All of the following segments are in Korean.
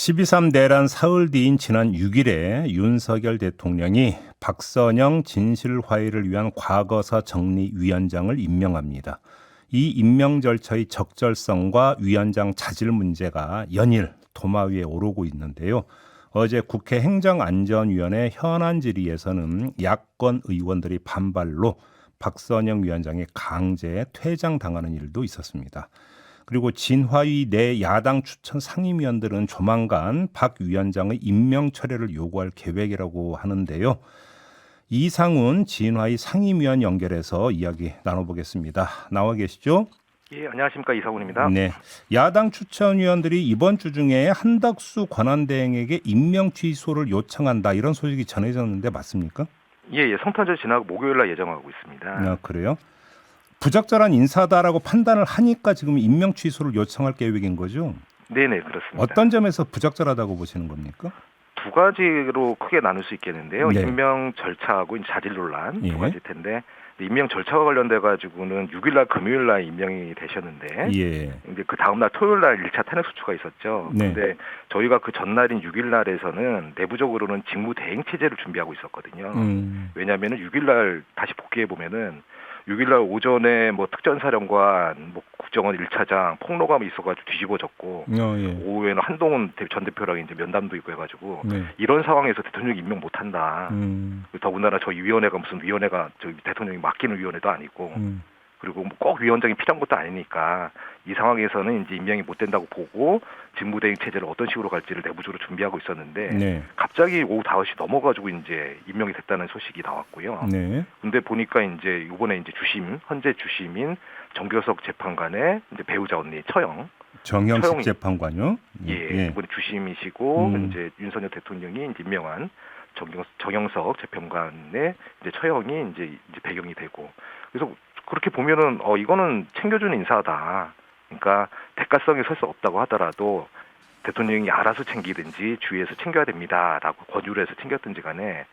12.3 내란 사흘 뒤인 지난 6일에 윤석열 대통령이 박선영 진실화해를 위한 과거사 정리위원장을 임명합니다. 이 임명 절차의 적절성과 위원장 자질 문제가 연일 도마 위에 오르고 있는데요. 어제 국회 행정안전위원회 현안 질의에서는 야권 의원들이 반발로 박선영 위원장이 강제 퇴장당하는 일도 있었습니다. 그리고 진화위 내 야당 추천 상임위원들은 조만간 박 위원장의 임명 철회를 요구할 계획이라고 하는데요. 이상훈 진화위 상임위원 연결해서 이야기 나눠보겠습니다. 나와 계시죠? 예, 안녕하십니까, 이상훈입니다. 네, 야당 추천위원들이 이번 주 중에 한덕수 권한대행에게 임명 취소를 요청한다 이런 소식이 전해졌는데 맞습니까? 예, 성탄절 지나고 목요일 날 예정하고 있습니다. 아, 그래요? 부적절한 인사다라고 판단을 하니까 지금 임명 취소를 요청할 계획인 거죠? 네네, 그렇습니다. 어떤 점에서 부적절하다고 보시는 겁니까? 두 가지로 크게 나눌 수 있겠는데요. 네. 임명 절차하고 자질 논란 예. 두 가지일 텐데, 임명 절차와 관련돼 가지고는 6일 날 금요일 날 임명이 되셨는데, 예. 이제 그 다음 날 토요일 날 1차 탄핵 소추가 있었죠. 네. 근데 저희가 그 전날인 6일 날에서는 내부적으로는 직무 대행 체제를 준비하고 있었거든요. 왜냐하면은 6일 날 다시 복귀해 보면은 6일 날 오전에 뭐 특전사령관, 뭐 국정원 1차장 폭로감이 있어가지고 뒤집어졌고, 예. 오후에는 한동훈 전 대표랑 이제 면담도 있고 해가지고 네. 이런 상황에서 대통령 임명 못한다. 더군다나 저희 위원회가 무슨 위원회가 저희 대통령이 맡기는 위원회도 아니고, 그리고 뭐 꼭 위원장이 필요한 것도 아니니까 이 상황에서는 이제 임명이 못 된다고 보고 직무대행 체제를 어떤 식으로 갈지를 내부적으로 준비하고 있었는데, 네. 갑자기 오후 5시 넘어가지고 이제 임명이 됐다는 소식이 나왔고요. 네. 근데 보니까 이제 이번에 이제 현재 주심인 정교석 재판관의 이제 배우자 언니 정형식 처형이- 재판관요? 예, 이번에 주심이시고 이제 윤석열 대통령이 이제 임명한 정영석 재판관의 이제 처형이 이제 배경이 되고, 그래서 그렇게 보면은 이거는 챙겨주는 인사다. 그러니까 대가성이 설 수 없다고 하더라도 대통령이 알아서 챙기든지 주위에서 챙겨야 됩니다라고 권유를 해서 챙겼든지 간에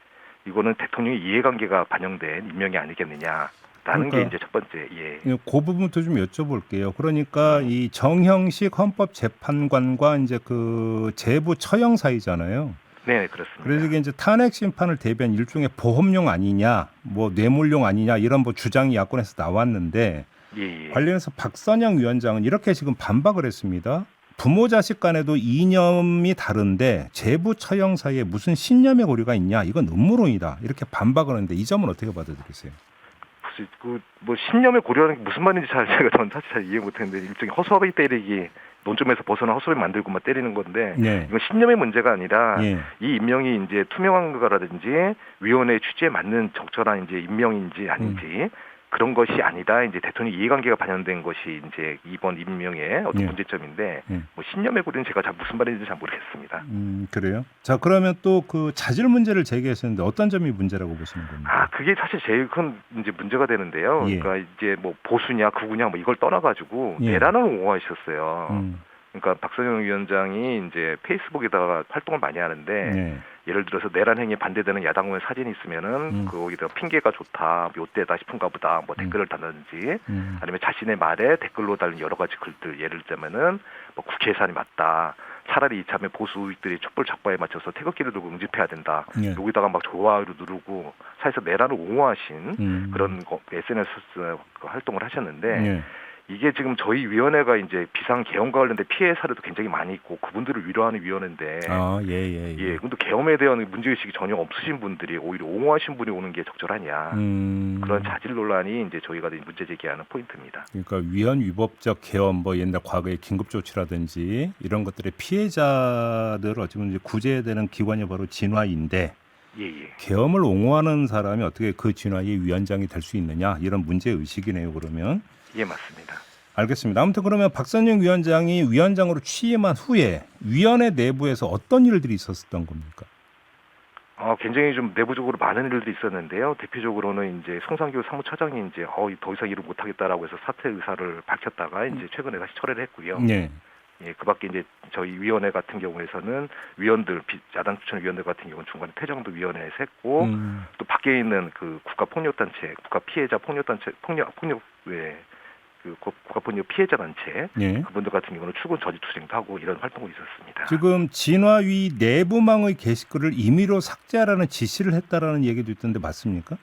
이거는 대통령의 이해관계가 반영된 임명이 아니겠느냐라는 그러니까 게 이제 첫 번째. 예. 그 부분부터 좀 여쭤볼게요. 그러니까 이 정형식 헌법재판관과 이제 그 재부 처형 사이잖아요. 네, 그렇습니다. 그래서 이게 이제 탄핵 심판을 대비한 일종의 보험용 아니냐, 뭐 뇌물용 아니냐 이런 뭐 주장이 야권에서 나왔는데 예. 관련해서 박선영 위원장은 이렇게 지금 반박을 했습니다. 부모 자식 간에도 이념이 다른데 재부 처형 사이에 무슨 신념의 고리가 있냐? 이건 음모론이다. 이렇게 반박을 하는데 이 점은 어떻게 받아들이세요? 뭐 신념의 고려하는 게 무슨 말인지 제가 전 사실 잘 이해 못했는데, 일종의 허수아비 때리기 논점에서 벗어나 헛소리 만들고만 때리는 건데, 네. 이건 신념의 문제가 아니라 예. 이 임명이 이제 투명한 거라든지 위원회 취지에 맞는 적절한 이제 임명인지 아닌지 그런 것이 아니다. 이제 대통령 이해관계가 반영된 것이 이제 이번 임명의 어떤 예. 문제점인데, 예. 뭐 신념의 고리는 제가 잘 무슨 말인지 잘 모르겠습니다. 그래요? 자, 그러면 또 그 자질 문제를 제기했었는데 어떤 점이 문제라고 보시는 겁니까? 그게 사실 제일 큰 이제 문제가 되는데요. 예. 그러니까 이제 뭐 보수냐 극우냐 뭐 이걸 떠나가지고 예. 내란을 옹호하셨어요. 음. 그러니까 박선영 위원장이 이제 페이스북에다가 활동을 많이 하는데, 네. 예를 들어서 내란 행위에 반대되는 야당 의원 사진이 있으면은 거기다 핑계가 좋다, 요때다 싶은가 보다, 뭐 댓글을 달든지, 아니면 자신의 말에 댓글로 달린 여러 가지 글들, 예를 들면은 뭐 국회 예산이 맞다, 차라리 이참에 보수 우익들이 촛불 적바에 맞춰서 태극기를 들고 응집해야 된다. 예. 여기다가 막 좋아요를 누르고 사실상 내란을 옹호하신 그런 SNS 활동을 하셨는데, 예. 이게 지금 저희 위원회가 이제 비상 계엄과 관련된 피해 사례도 굉장히 많이 있고 그분들을 위로하는 위원회인데, 예, 근데 계엄에 대한 문제의식이 전혀 없으신 분들이 오히려 옹호하신 분이 오는 게 적절하냐, 그런 자질 논란이 이제 저희가 문제 제기하는 포인트입니다. 그러니까 위헌 위법적 계엄, 뭐 옛날 과거의 긴급 조치라든지 이런 것들의 피해자들 어찌보면 이제 구제해야 되는 기관이 바로 진화인데, 예. 계엄을 옹호하는 사람이 어떻게 그 진화의 위원장이 될 수 있느냐 이런 문제 의식이네요. 그러면. 예, 맞습니다. 알겠습니다. 아무튼 그러면 박선영 위원장이 위원장으로 취임한 후에 위원회 내부에서 어떤 일들이 있었던 겁니까? 굉장히 좀 내부적으로 많은 일들이 있었는데요. 대표적으로는 이제 송상규 사무처장이 이제 더 이상 일을 못하겠다라고 해서 사퇴 의사를 밝혔다가 이제 최근에 다시 철회를 했고요. 네. 예, 그밖에 이제 저희 위원회 같은 경우에서는 위원들, 야당 추천 위원들 같은 경우는 중간에 퇴장도 위원회에서 했고, 또 밖에 있는 그 국가 폭력단체, 국가 피해자 폭력단체, 폭력회 그 국가폭력 피해자 단체 예. 그분들 같은 경우는 출근 저지 투쟁도 하고 이런 활동이 있었습니다. 지금 진화위 내부망의 게시글을 임의로 삭제하라는 지시를 했다라는 얘기도 있던데 맞습니까?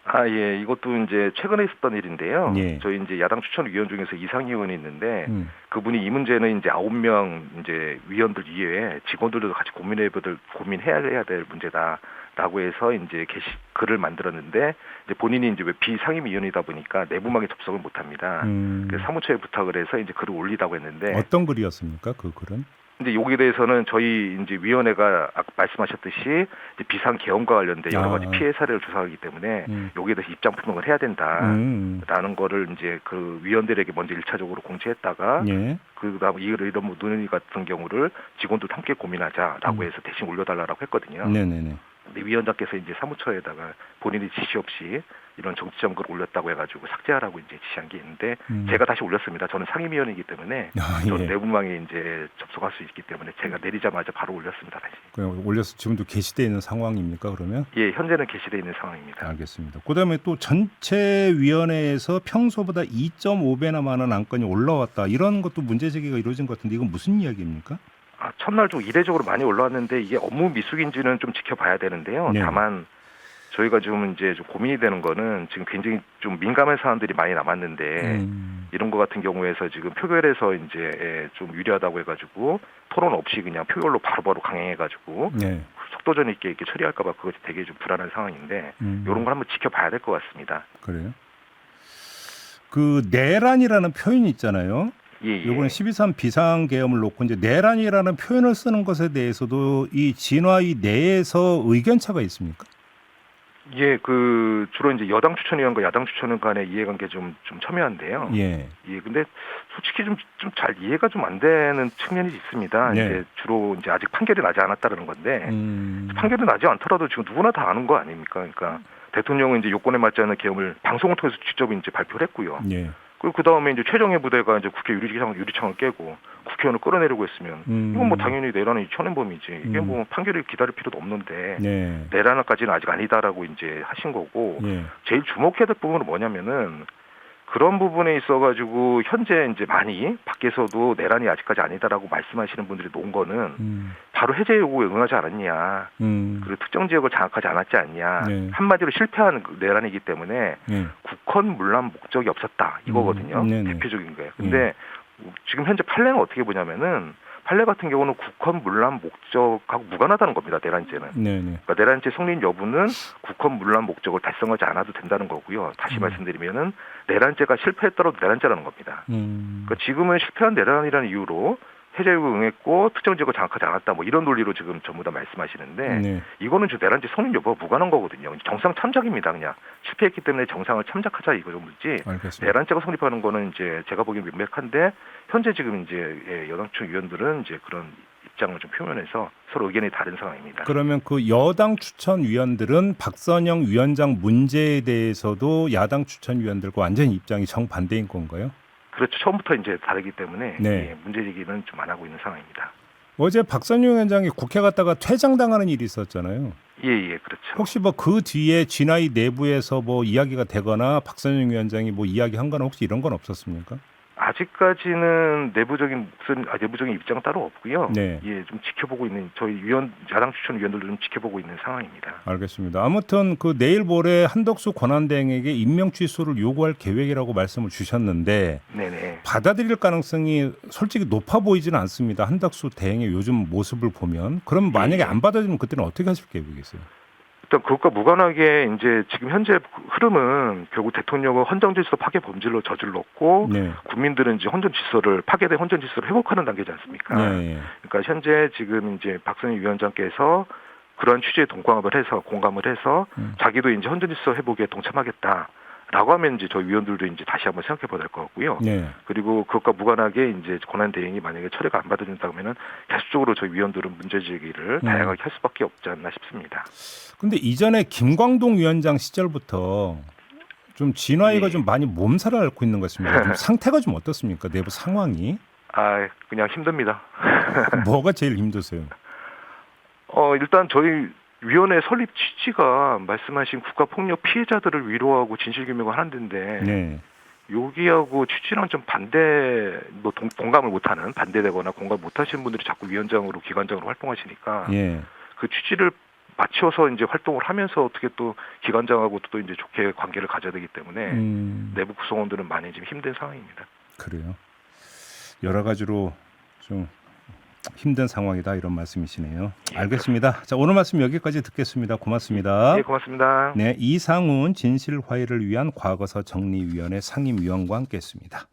아, 예. 이것도 이제 최근에 있었던 일인데요. 예. 저희 이제 야당 추천위원 중에서 이상희 의원이 있는데 그분이 이 문제는 이제 9명 이제 위원들 이외에 직원들도 같이 고민해야 될 문제다라고 해서 이제 글을 만들었는데 이제 본인이 이제 왜 비상임위원이다 보니까 내부망에 접속을 못 합니다. 그래서 사무처에 부탁을 해서 이제 글을 올리다고 했는데 어떤 글이었습니까? 그 글은? 근데 여기에 대해서는 저희 이제 위원회가 아까 말씀하셨듯이 이제 비상 계엄과 관련된 여러 가지 피해 사례를 조사하기 때문에 여기에 대해서 입장 표명을 해야 된다라는 거를 이제 그 위원들에게 먼저 1차적으로 공지했다가 예. 그다음 이런 논의 같은 경우를 직원들 함께 고민하자라고 해서 대신 올려달라고 했거든요. 네네네. 근데 위원장께서 이제 사무처에다가 본인이 지시 없이 이런 정치적 글을 올렸다고 해가지고 삭제하라고 이제 지시한 게 있는데 제가 다시 올렸습니다. 저는 상임위원이기 때문에 저 예. 내부망에 이제 접속할 수 있기 때문에 제가 내리자마자 바로 올렸습니다. 다시. 그냥 올려서 지금도 게시되어 있는 상황입니까? 그러면? 예, 현재는 게시되어 있는 상황입니다. 알겠습니다. 그다음에 또 전체 위원회에서 평소보다 2.5배나 많은 안건이 올라왔다. 이런 것도 문제 제기가 이루어진 것 같은데 이건 무슨 이야기입니까? 아, 첫날 좀 이례적으로 많이 올라왔는데 이게 업무 미숙인지는 좀 지켜봐야 되는데요. 네. 다만 저희가 좀 이제 좀 고민이 되는 거는 지금 굉장히 좀 민감한 사안들이 많이 남았는데 이런 거 같은 경우에서 지금 표결에서 이제 좀 유리하다고 해가지고 토론 없이 그냥 표결로 바로바로 강행해가지고 네. 속도전 있게 이렇게 처리할까봐 그것이 되게 좀 불안한 상황인데 이런 걸 한번 지켜봐야 될 것 같습니다. 그래요? 그 내란이라는 표현이 있잖아요. 예, 예. 이번에 12.3 비상계엄을 놓고 이제 내란이라는 표현을 쓰는 것에 대해서도 이 진화위 내에서 의견차가 있습니까? 예, 그 주로 이제 여당 추천위원과 야당 추천위원 간의 이해관계 좀 첨예한데요. 예. 예, 근데 솔직히 좀 잘 이해가 좀 안 되는 측면이 있습니다. 네. 이제 주로 이제 아직 판결이 나지 않았다는 건데 판결이 나지 않더라도 지금 누구나 다 아는 거 아닙니까? 그러니까 대통령은 이제 요건에 맞지 않는 계엄을 방송을 통해서 직접 이제 발표를 했고요. 예. 그리고 그 다음에 이제 최정예 부대가 이제 국회 유리창을 깨고 국회의원을 끌어내려고 했으면 이건 뭐 당연히 내란의 현행범이지. 이게 뭐 판결을 기다릴 필요도 없는데 네. 내란까지는 아직 아니다라고 이제 하신 거고 예. 제일 주목해야 될 부분은 뭐냐면은 그런 부분에 있어가지고 현재 이제 많이 밖에서도 내란이 아직까지 아니다라고 말씀하시는 분들이 놓은 거는 바로 해제 요구에 응하지 않았냐, 그리고 특정 지역을 장악하지 않았지 않냐, 네. 한마디로 실패한 내란이기 때문에 예. 국헌 문란 목적이 없었다 이거거든요. 네네. 대표적인 거예요. 근데 지금 현재 판례는 어떻게 보냐면은 판례 같은 경우는 국헌 문란 목적하고 무관하다는 겁니다. 내란죄는. 네네. 그러니까 내란죄 성립 여부는 국헌 문란 목적을 달성하지 않아도 된다는 거고요. 다시 말씀드리면은 내란죄가 실패했더라도 내란죄라는 겁니다. 그러니까 지금은 실패한 내란이라는 이유로 해제 요구 응했고 특정 지역을 장악하지 않았다 뭐 이런 논리로 지금 전부 다 말씀하시는데 네. 이거는 지금 내란죄 성립 여부가 무관한 거거든요. 정상 참작입니다. 그냥 실패했기 때문에 정상을 참작하자 이거지. 알겠습니다. 내란죄가 성립하는 거는 이제 제가 보기엔 명백한데 현재 지금 이제 여당층 위원들은 이제 그런 입장을 좀 표현해서 서로 의견이 다른 상황입니다. 그러면 그 여당 추천위원들은 박선영 위원장 문제에 대해서도 야당 추천위원들과 완전히 입장이 정반대인 건가요? 그렇죠. 처음부터 이제 다르기 때문에 네. 예, 문제 제기는 좀 안 하고 있는 상황입니다. 어제 박선영 위원장이 국회 갔다가 퇴장당하는 일이 있었잖아요. 예, 그렇죠. 혹시 뭐 그 뒤에 진화위 내부에서 뭐 이야기가 되거나 박선영 위원장이 뭐 이야기한 건 혹시 이런 건 없었습니까? 아직까지는 내부적인 입장은 따로 없고요. 네. 예, 좀 지켜보고 있는 저희 야당 추천 위원들도 좀 지켜보고 있는 상황입니다. 알겠습니다. 아무튼 그 내일 모레 한덕수 권한대행에게 임명 취소를 요구할 계획이라고 말씀을 주셨는데 네네. 받아들일 가능성이 솔직히 높아 보이지는 않습니다. 한덕수 대행의 요즘 모습을 보면. 그럼 만약에 안 받아들이면 그때는 어떻게 하실 계획이세요? 일단 그것과 무관하게 이제 지금 현재 흐름은 결국 대통령은 헌정질서 파괴 범죄로 저질렀고 네. 국민들은 이제 파괴된 헌정 질서를 회복하는 단계지 않습니까? 네. 그러니까 현재 지금 이제 박선희 위원장께서 그러한 취지에 공감을 해서 자기도 이제 헌정 질서 회복에 동참하겠다. 라고 하면 이제 저희 위원들도 이제 다시 한번 생각해 봐야 될 것 같고요. 네. 그리고 그것과 무관하게 이제 권한 대행이 만약에 처리가 안 받아진다 그러면은 계속적으로 저희 위원들은 문제 제기를 다양하게 할 수밖에 없지 않나 싶습니다. 근데 이전에 김광동 위원장 시절부터 좀 진화위가 좀 많이 몸살을 앓고 있는 것 같습니다. 좀 상태가 좀 어떻습니까? 내부 상황이? 아, 그냥 힘듭니다. 뭐가 제일 힘드세요? 일단 저희 위원회 설립 취지가 말씀하신 국가폭력 피해자들을 위로하고 진실규명을 하는 데인데 네. 여기하고 취지랑 좀 뭐 공감을 못하는, 반대되거나 공감 못하시는 분들이 자꾸 위원장으로, 기관장으로 활동하시니까 예. 그 취지를 맞춰서 이제 활동을 하면서 어떻게 또 기관장하고 또 이제 좋게 관계를 가져야 되기 때문에 내부 구성원들은 많이 지금 힘든 상황입니다. 그래요. 여러 가지로 좀 힘든 상황이다 이런 말씀이시네요. 예, 알겠습니다. 자, 오늘 말씀 여기까지 듣겠습니다. 고맙습니다. 네, 고맙습니다. 네, 이상훈 진실화해를 위한 과거사 정리위원회 상임위원과 함께했습니다.